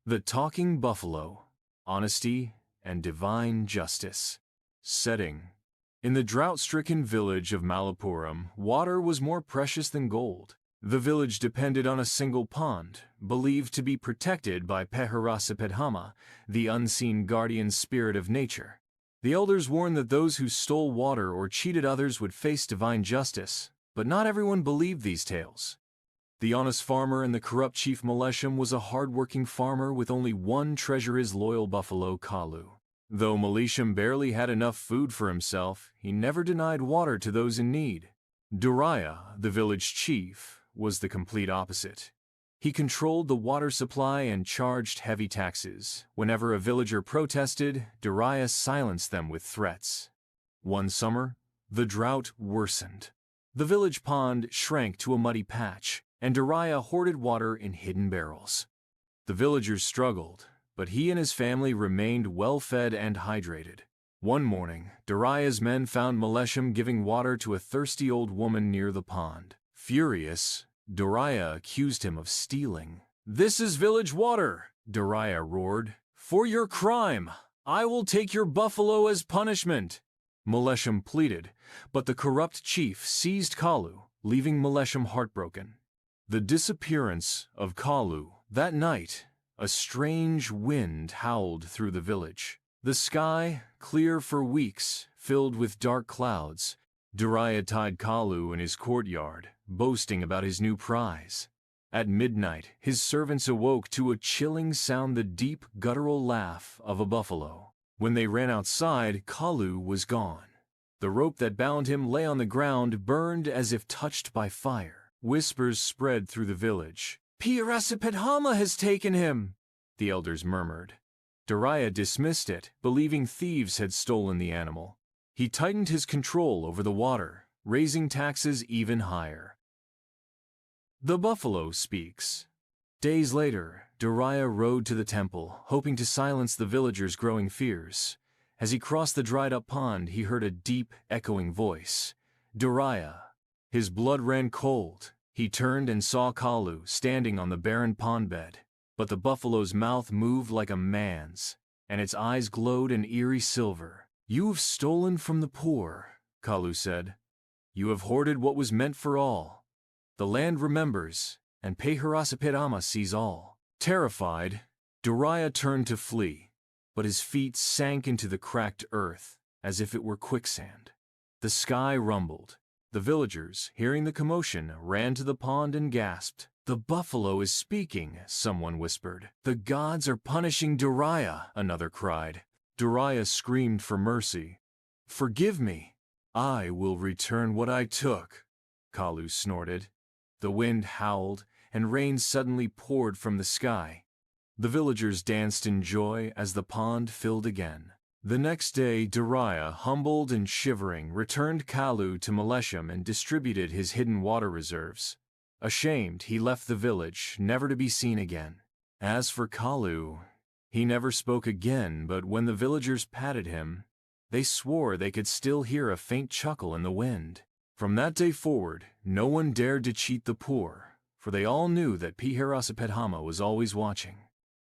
The Talking Buffalo, Honesty and Divine Justice. Setting. In the drought-stricken village of Malapuram, water was more precious than gold. The village depended on a single pond, believed to be protected by Peharasapedhama, the unseen guardian spirit of nature. The elders warned that those who stole water or cheated others would face divine justice, but not everyone believed these tales. The honest farmer and the corrupt chief Malesham was a hard-working farmer with only one treasure: his loyal buffalo, Kalu. Though Malesham barely had enough food for himself, he never denied water to those in need. Duraya, the village chief, was the complete opposite. He controlled the water supply and charged heavy taxes. Whenever a villager protested, Duraya silenced them with threats. One summer, the drought worsened. The village pond shrank to a muddy patch, and Duraya hoarded water in hidden barrels. The villagers struggled, but he and his family remained well-fed and hydrated. One morning, Duraya's men found Malesham giving water to a thirsty old woman near the pond. Furious, Duraya accused him of stealing. "This is village water," Duraya roared. "For your crime, I will take your buffalo as punishment." Malesham pleaded, but the corrupt chief seized Kalu, leaving Malesham heartbroken. The disappearance of Kalu. That night, a strange wind howled through the village. The sky, clear for weeks, filled with dark clouds. Duraya tied Kalu in his courtyard, boasting about his new prize. At midnight, his servants awoke to a chilling sound: the deep, guttural laugh of a buffalo. When they ran outside, Kalu was gone. The rope that bound him lay on the ground, burned as if touched by fire. Whispers spread through the village. "Peharasapedhama has taken him," the elders murmured. Duraya dismissed it, believing thieves had stolen the animal. He tightened his control over the water, raising taxes even higher. The buffalo speaks. Days later, Duraya rode to the temple, hoping to silence the villagers' growing fears. As he crossed the dried-up pond, he heard a deep, echoing voice. "Duraya." His blood ran cold. He turned and saw Kalu standing on the barren pond bed. But the buffalo's mouth moved like a man's, and its eyes glowed an eerie silver. "You've stolen from the poor," Kalu said. "You have hoarded what was meant for all. The land remembers, and Peharasapedhama sees all." Terrified, Duraya turned to flee, but his feet sank into the cracked earth as if it were quicksand. The sky rumbled. The villagers, hearing the commotion, ran to the pond and gasped. "The buffalo is speaking," someone whispered. "The gods are punishing Duraya," another cried. Duraya screamed for mercy. "Forgive me. I will return what I took," Kalu snorted. The wind howled, and rain suddenly poured from the sky. The villagers danced in joy as the pond filled again. The next day, Duraya, humbled and shivering, returned Kalu to Malesham and distributed his hidden water reserves. Ashamed, he left the village, never to be seen again. As for Kalu, he never spoke again, but when the villagers patted him, they swore they could still hear a faint chuckle in the wind. From that day forward, no one dared to cheat the poor, for they all knew that Peharasapedhama was always watching.